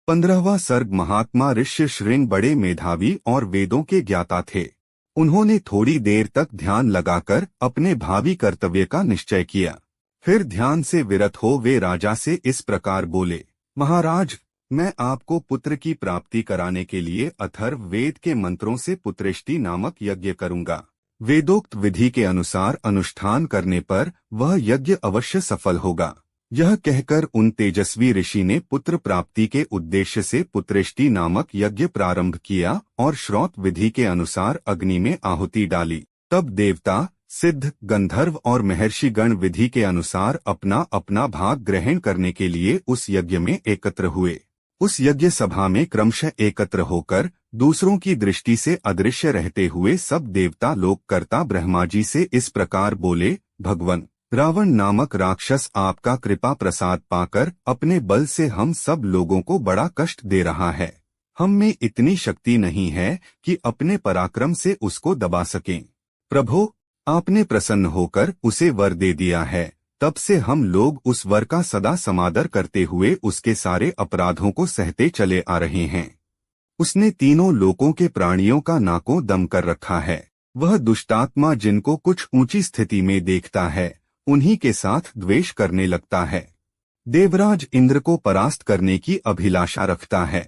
15वां सर्ग। महात्मा ऋष्य श्रृंग बड़े मेधावी और वेदों के ज्ञाता थे। उन्होंने थोड़ी देर तक ध्यान लगाकर अपने भावी कर्तव्य का निश्चय किया। फिर ध्यान से विरत हो वे राजा से इस प्रकार बोले, महाराज, मैं आपको पुत्र की प्राप्ति कराने के लिए अथर्व वेद के मंत्रों से पुत्रेष्टि नामक यज्ञ करूंगा। वेदोक्त विधि के अनुसार अनुष्ठान करने पर वह यज्ञ अवश्य सफल होगा। यह कहकर उन तेजस्वी ऋषि ने पुत्र प्राप्ति के उद्देश्य से पुत्रेष्टि नामक यज्ञ प्रारंभ किया और श्रौत विधि के अनुसार अग्नि में आहुति डाली। तब देवता, सिद्ध, गंधर्व और महर्षि गण विधि के अनुसार अपना अपना भाग ग्रहण करने के लिए उस यज्ञ में एकत्र हुए। उस यज्ञ सभा में क्रमशः एकत्र होकर दूसरों की दृष्टि से अदृश्य रहते हुए सब देवता लोककर्ता ब्रह्मा जी से इस प्रकार बोले, भगवन, रावण नामक राक्षस आपका कृपा प्रसाद पाकर अपने बल से हम सब लोगों को बड़ा कष्ट दे रहा है। हम में इतनी शक्ति नहीं है कि अपने पराक्रम से उसको दबा सकें। प्रभो, आपने प्रसन्न होकर उसे वर दे दिया है, तब से हम लोग उस वर का सदा समादर करते हुए उसके सारे अपराधों को सहते चले आ रहे हैं। उसने तीनों लोकों के प्राणियों का नाकों दम कर रखा है। वह दुष्टात्मा जिनको कुछ ऊंची स्थिति में देखता है उन्हीं के साथ द्वेष करने लगता है। देवराज इंद्र को परास्त करने की अभिलाषा रखता है।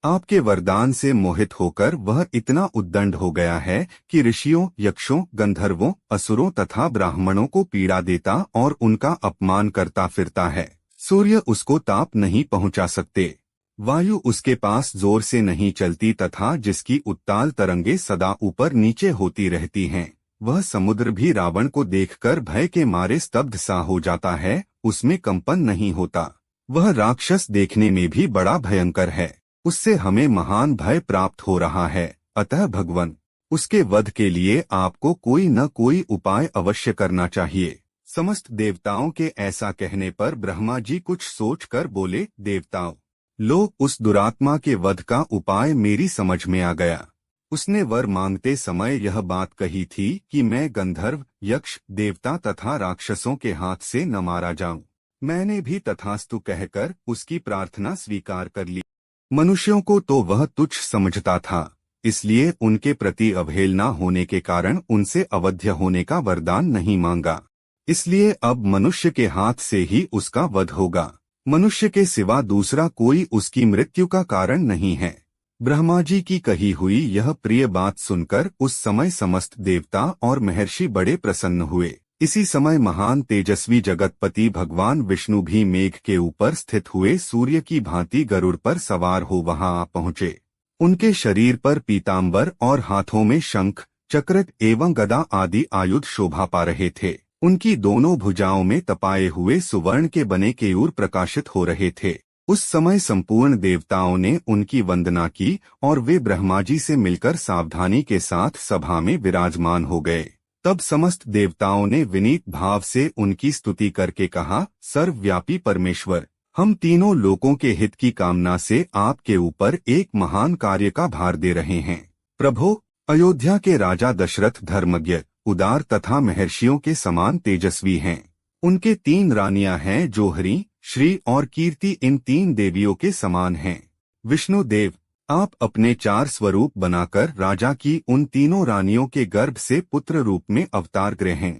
आपके वरदान से मोहित होकर वह इतना उद्दंड हो गया है कि ऋषियों, यक्षों, गंधर्वों, असुरों तथा ब्राह्मणों को पीड़ा देता और उनका अपमान करता फिरता है। सूर्य उसको ताप नहीं पहुंचा सकते, वायु उसके पास जोर से नहीं चलती तथा जिसकी उत्ताल तरंगे सदा ऊपर नीचे होती रहती हैं। वह समुद्र भी रावण को देखकर भय के मारे स्तब्ध सा हो जाता है, उसमें कंपन नहीं होता। वह राक्षस देखने में भी बड़ा भयंकर है, उससे हमें महान भय प्राप्त हो रहा है। अतः भगवन, उसके वध के लिए आपको कोई न कोई उपाय अवश्य करना चाहिए। समस्त देवताओं के ऐसा कहने पर ब्रह्मा जी कुछ सोचकर बोले, देवताओं, लो, उस दुरात्मा के वध का उपाय मेरी समझ में आ गया। उसने वर मांगते समय यह बात कही थी कि मैं गंधर्व, यक्ष, देवता तथा राक्षसों के हाथ से न मारा जाऊं। मैंने भी तथास्तु कहकर उसकी प्रार्थना स्वीकार कर ली। मनुष्यों को तो वह तुच्छ समझता था, इसलिए उनके प्रति अवहेलना होने के कारण उनसे अवध्य होने का वरदान नहीं मांगा। इसलिए अब मनुष्य के हाथ से ही उसका वध होगा। मनुष्य के सिवा दूसरा कोई उसकी मृत्यु का कारण नहीं है। ब्रह्मा जी की कही हुई यह प्रिय बात सुनकर उस समय समस्त देवता और महर्षि बड़े प्रसन्न हुए। इसी समय महान तेजस्वी जगतपति भगवान विष्णु भी मेघ के ऊपर स्थित हुए सूर्य की भांति गरुड़ पर सवार हो वहां आ पहुंचे। उनके शरीर पर पीताम्बर और हाथों में शंख, चक्र एवं गदा आदि आयुध शोभा पा रहे थे। उनकी दोनों भुजाओं में तपाए हुए सुवर्ण के बने केयूर प्रकाशित हो रहे थे। उस समय संपूर्ण देवताओं ने उनकी वंदना की और वे ब्रह्मा जी से मिलकर सावधानी के साथ सभा में विराजमान हो गए। तब समस्त देवताओं ने विनीत भाव से उनकी स्तुति करके कहा, सर्वव्यापी परमेश्वर, हम तीनों लोकों के हित की कामना से आपके ऊपर एक महान कार्य का भार दे रहे हैं। प्रभो, अयोध्या के राजा दशरथ धर्मज्ञ, उदार तथा महर्षियों के समान तेजस्वी हैं। उनके 3 रानियां हैं जो हरि, श्री और कीर्ति इन 3 देवियों के समान हैं। विष्णु देव, आप अपने 4 स्वरूप बनाकर राजा की उन तीनों रानियों के गर्भ से पुत्र रूप में अवतार ग्रहण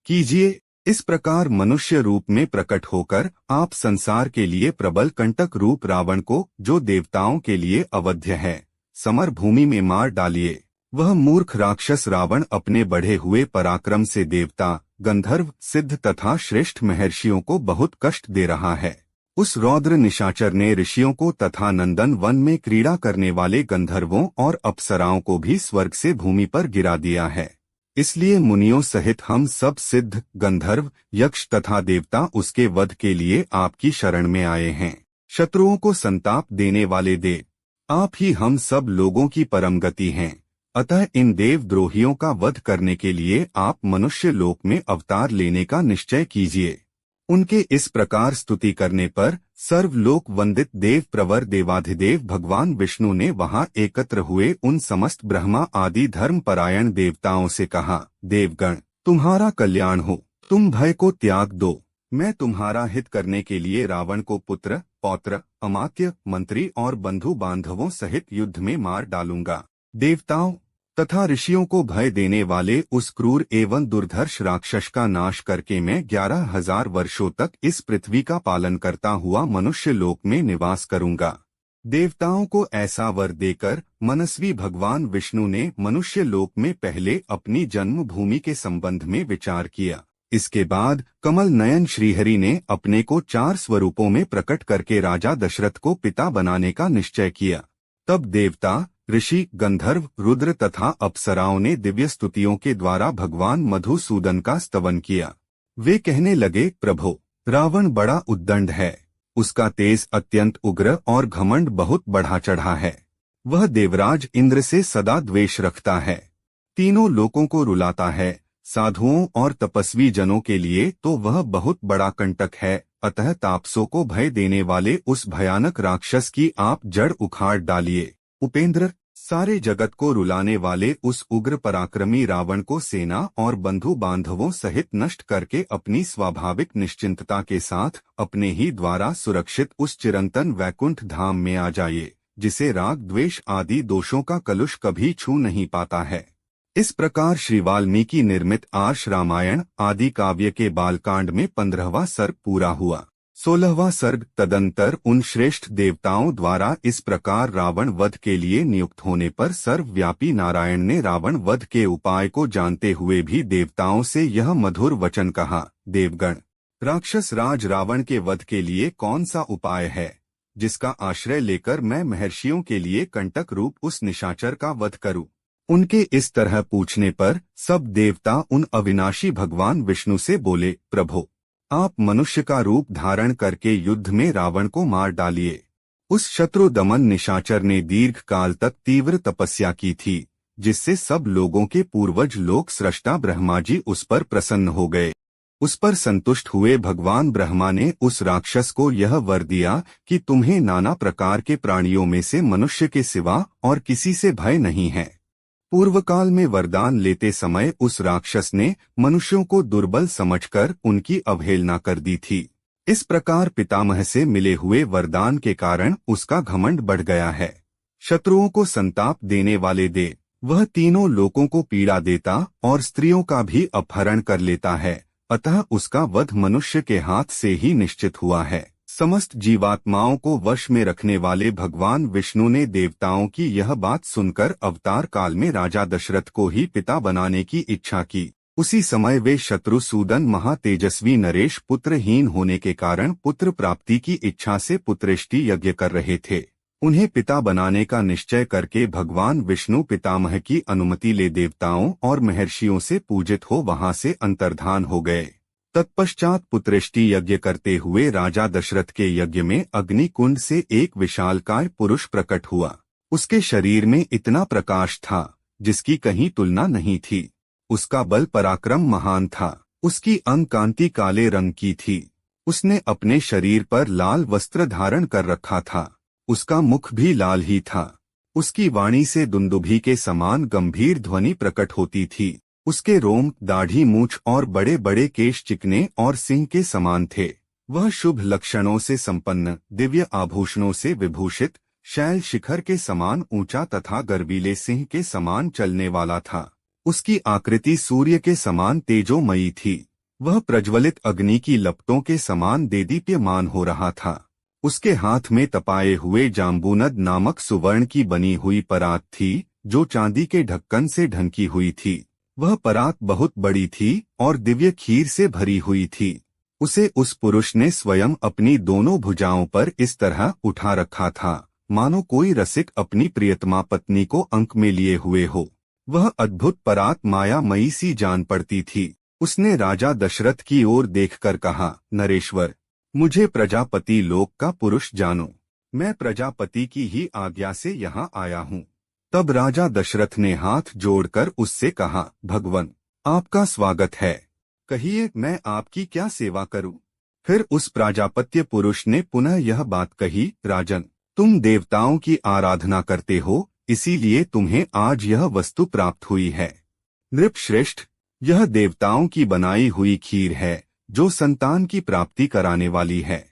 कीजिए। इस प्रकार मनुष्य रूप में प्रकट होकर आप संसार के लिए प्रबल कंटक रूप रावण को, जो देवताओं के लिए अवध्य है, समर भूमि में मार डालिए। वह मूर्ख राक्षस रावण अपने बढ़े हुए पराक्रम से देवता, गंधर्व, सिद्ध तथा श्रेष्ठ महर्षियों को बहुत कष्ट दे रहा है। उस रौद्र निशाचर ने ऋषियों को तथा नंदन वन में क्रीड़ा करने वाले गंधर्वों और अप्सराओं को भी स्वर्ग से भूमि पर गिरा दिया है। इसलिए मुनियों सहित हम सब सिद्ध, गंधर्व, यक्ष तथा देवता उसके वध के लिए आपकी शरण में आए हैं। शत्रुओं को संताप देने वाले देव, आप ही हम सब लोगों की परम गति हैं। अतः इन देवद्रोहियों का वध करने के लिए आप मनुष्य लोक में अवतार लेने का निश्चय कीजिए। उनके इस प्रकार स्तुति करने पर सर्वलोक वंदित देव प्रवर देवाधिदेव भगवान विष्णु ने वहां एकत्र हुए उन समस्त ब्रह्मा आदि धर्मपरायण देवताओं से कहा, देवगण, तुम्हारा कल्याण हो, तुम भय को त्याग दो। मैं तुम्हारा हित करने के लिए रावण को पुत्र, पौत्र, अमात्य, मंत्री और बंधु बांधवों सहित युद्ध में मार डालूंगा। देवताओं तथा ऋषियों को भय देने वाले उस क्रूर एवं दुर्धर्ष राक्षस का नाश करके मैं 11,000 वर्षों तक इस पृथ्वी का पालन करता हुआ मनुष्य लोक में निवास करूंगा। देवताओं को ऐसा वर देकर मनस्वी भगवान विष्णु ने मनुष्य लोक में पहले अपनी जन्मभूमि के संबंध में विचार किया। इसके बाद कमल नयन श्रीहरि ने अपने को 4 स्वरूपों में प्रकट करके राजा दशरथ को पिता बनाने का निश्चय किया। तब देवता, ऋषि, गंधर्व, रुद्र तथा अप्सराओं ने दिव्य स्तुतियों के द्वारा भगवान मधुसूदन का स्तवन किया। वे कहने लगे, प्रभो, रावण बड़ा उद्दंड है। उसका तेज अत्यंत उग्र और घमंड बहुत बढ़ा चढ़ा है। वह देवराज इंद्र से सदा द्वेष रखता है, तीनों लोकों को रुलाता है। साधुओं और तपस्वी जनों के लिए तो वह बहुत बड़ा कंटक है। अतः तापसों को भय देने वाले उस भयानक राक्षस की आप जड़ उखाड़ डालिए। उपेंद्र, सारे जगत को रुलाने वाले उस उग्र पराक्रमी रावण को सेना और बंधु बांधवों सहित नष्ट करके अपनी स्वाभाविक निश्चिंतता के साथ अपने ही द्वारा सुरक्षित उस चिरंतन वैकुंठ धाम में आ जाइए, जिसे राग, द्वेष आदि दोषों का कलुष कभी छू नहीं पाता है। इस प्रकार श्री वाल्मीकि निर्मित आर्ष रामायण आदि काव्य के बालकांड में 15वां सर्ग पूरा हुआ। 16वां सर्ग तदंतर उन श्रेष्ठ देवताओं द्वारा इस प्रकार रावण वध के लिए नियुक्त होने पर सर्वव्यापी नारायण ने रावण वध के उपाय को जानते हुए भी देवताओं से यह मधुर वचन कहा। देवगण, राक्षस राज रावण के वध के लिए कौन सा उपाय है, जिसका आश्रय लेकर मैं महर्षियों के लिए कंटक रूप उस निशाचर का वध करूं? उनके इस तरह पूछने पर सब देवता उन अविनाशी भगवान विष्णु से बोले, प्रभो, आप मनुष्य का रूप धारण करके युद्ध में रावण को मार डालिए। उस शत्रु दमन निशाचर ने दीर्घ काल तक तीव्र तपस्या की थी, जिससे सब लोगों के पूर्वज लोक सृष्टा ब्रह्मा जी उस पर प्रसन्न हो गए। उस पर संतुष्ट हुए भगवान ब्रह्मा ने उस राक्षस को यह वर दिया कि तुम्हें नाना प्रकार के प्राणियों में से मनुष्य के सिवा और किसी से भय नहीं है। पूर्व काल में वरदान लेते समय उस राक्षस ने मनुष्यों को दुर्बल समझकर उनकी अवहेलना कर दी थी। इस प्रकार पितामह से मिले हुए वरदान के कारण उसका घमंड बढ़ गया है। शत्रुओं को संताप देने वाले दे वह तीनों लोकों को पीड़ा देता और स्त्रियों का भी अपहरण कर लेता है। अतः उसका वध मनुष्य के हाथ से ही निश्चित हुआ है। समस्त जीवात्माओं को वश में रखने वाले भगवान विष्णु ने देवताओं की यह बात सुनकर अवतार काल में राजा दशरथ को ही पिता बनाने की इच्छा की। उसी समय वे शत्रुसूदन महातेजस्वी नरेश पुत्रहीन होने के कारण पुत्र प्राप्ति की इच्छा से पुत्रेष्टि यज्ञ कर रहे थे। उन्हें पिता बनाने का निश्चय करके भगवान विष्णु पितामह की अनुमति ले देवताओं और महर्षियों से पूजित हो वहां से अंतर्धान हो गए। तत्पश्चात पुत्रेष्टि यज्ञ करते हुए राजा दशरथ के यज्ञ में अग्नि कुंड से एक विशालकाय पुरुष प्रकट हुआ। उसके शरीर में इतना प्रकाश था जिसकी कहीं तुलना नहीं थी। उसका बल पराक्रम महान था। उसकी अंग कांति काले रंग की थी। उसने अपने शरीर पर लाल वस्त्र धारण कर रखा था। उसका मुख भी लाल ही था। उसकी वाणी से दुंदुभी के समान गंभीर ध्वनि प्रकट होती थी। उसके रोम, दाढ़ी, मूछ और बड़े बड़े केश चिकने और सिंह के समान थे। वह शुभ लक्षणों से संपन्न, दिव्य आभूषणों से विभूषित, शैल शिखर के समान ऊंचा तथा गर्वीले सिंह के समान चलने वाला था। उसकी आकृति सूर्य के समान तेजोमयी थी। वह प्रज्वलित अग्नि की लपटों के समान देदीप्यमान हो रहा था। उसके हाथ में तपाए हुए जाम्बूनद नामक सुवर्ण की बनी हुई परात थी, जो चांदी के ढक्कन से ढंकी हुई थी। वह परात बहुत बड़ी थी और दिव्य खीर से भरी हुई थी। उसे उस पुरुष ने स्वयं अपनी दोनों भुजाओं पर इस तरह उठा रखा था, मानो कोई रसिक अपनी प्रियतमा पत्नी को अंक में लिए हुए हो। वह अद्भुत परात मायामयी सी जान पड़ती थी। उसने राजा दशरथ की ओर देखकर कहा, नरेश्वर, मुझे प्रजापति लोक का पुरुष जानो। मैं प्रजापति की ही आज्ञा से यहाँ आया हूँ। तब राजा दशरथ ने हाथ जोड़कर उससे कहा, भगवन, आपका स्वागत है। कहिए, मैं आपकी क्या सेवा करूं? फिर उस प्राजापत्य पुरुष ने पुनः यह बात कही, राजन, तुम देवताओं की आराधना करते हो, इसीलिए तुम्हें आज यह वस्तु प्राप्त हुई है। नृप श्रेष्ठ, यह देवताओं की बनाई हुई खीर है, जो संतान की प्राप्ति कराने वाली है।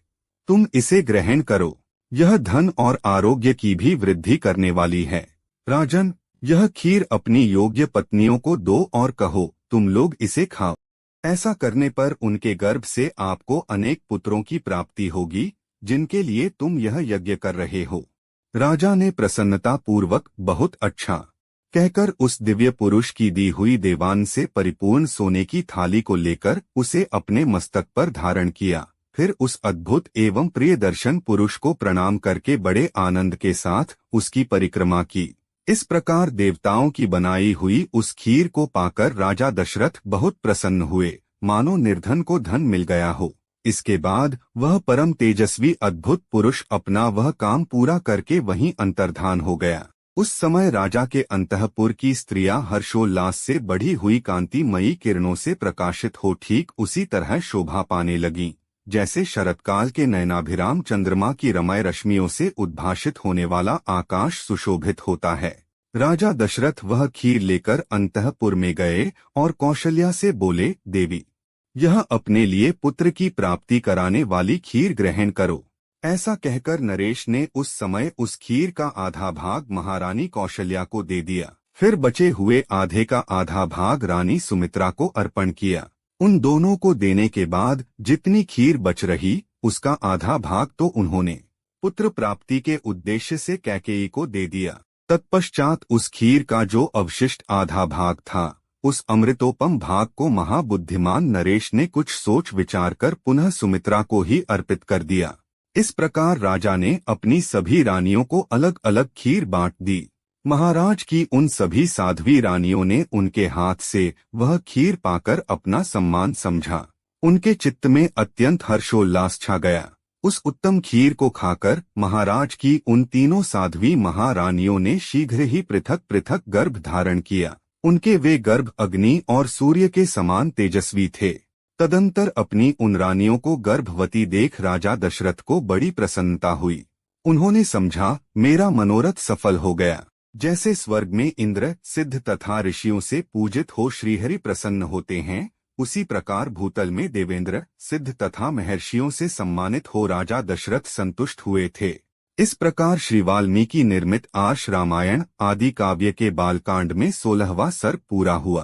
तुम इसे ग्रहण करो। यह धन और आरोग्य की भी वृद्धि करने वाली है। राजन, यह खीर अपनी योग्य पत्नियों को दो और कहो, तुम लोग इसे खाओ। ऐसा करने पर उनके गर्भ से आपको अनेक पुत्रों की प्राप्ति होगी, जिनके लिए तुम यह यज्ञ कर रहे हो। राजा ने प्रसन्नता पूर्वक बहुत अच्छा कहकर उस दिव्य पुरुष की दी हुई देवान से परिपूर्ण सोने की थाली को लेकर उसे अपने मस्तक पर धारण किया। फिर उस अद्भुत एवं प्रिय दर्शन पुरुष को प्रणाम करके बड़े आनंद के साथ उसकी परिक्रमा की। इस प्रकार देवताओं की बनाई हुई उस खीर को पाकर राजा दशरथ बहुत प्रसन्न हुए, मानो निर्धन को धन मिल गया हो। इसके बाद वह परम तेजस्वी अद्भुत पुरुष अपना वह काम पूरा करके वहीं अंतर्धान हो गया। उस समय राजा के अंतःपुर की स्त्रियां हर्षोल्लास से बढ़ी हुई कांतिमयी किरणों से प्रकाशित हो ठीक उसी तरह शोभा पाने लगीं, जैसे शरतकाल के नयनाभिराम चंद्रमा की रमय रश्मियों से उद्भाषित होने वाला आकाश सुशोभित होता है। राजा दशरथ वह खीर लेकर अंतःपुर में गए और कौशल्या से बोले, देवी, यह अपने लिए पुत्र की प्राप्ति कराने वाली खीर ग्रहण करो। ऐसा कहकर नरेश ने उस समय उस खीर का आधा भाग महारानी कौशल्या को दे दिया। फिर बचे हुए आधे का आधा भाग रानी सुमित्रा को अर्पण किया। उन दोनों को देने के बाद जितनी खीर बच रही, उसका आधा भाग तो उन्होंने पुत्र प्राप्ति के उद्देश्य से कैकेयी को दे दिया। तत्पश्चात उस खीर का जो अवशिष्ट आधा भाग था, उस अमृतोपम भाग को महाबुद्धिमान नरेश ने कुछ सोच विचार कर पुनः सुमित्रा को ही अर्पित कर दिया। इस प्रकार राजा ने अपनी सभी रानियों को अलग अलग खीर बांट दी। महाराज की उन सभी साध्वी रानियों ने उनके हाथ से वह खीर पाकर अपना सम्मान समझा। उनके चित्त में अत्यंत हर्षोल्लास छा गया। उस उत्तम खीर को खाकर महाराज की उन तीनों साध्वी महारानियों ने शीघ्र ही पृथक पृथक गर्भ धारण किया। उनके वे गर्भ अग्नि और सूर्य के समान तेजस्वी थे। तदंतर अपनी उन रानियों को गर्भवती देख राजा दशरथ को बड़ी प्रसन्नता हुई। उन्होंने समझा, मेरा मनोरथ सफल हो गया। जैसे स्वर्ग में इंद्र, सिद्ध तथा ऋषियों से पूजित हो श्रीहरि प्रसन्न होते हैं, उसी प्रकार भूतल में देवेंद्र, सिद्ध तथा महर्षियों से सम्मानित हो राजा दशरथ संतुष्ट हुए थे। इस प्रकार श्री वाल्मीकि निर्मित आर्ष रामायण आदि काव्य के बालकांड में 16वां सर्ग पूरा हुआ।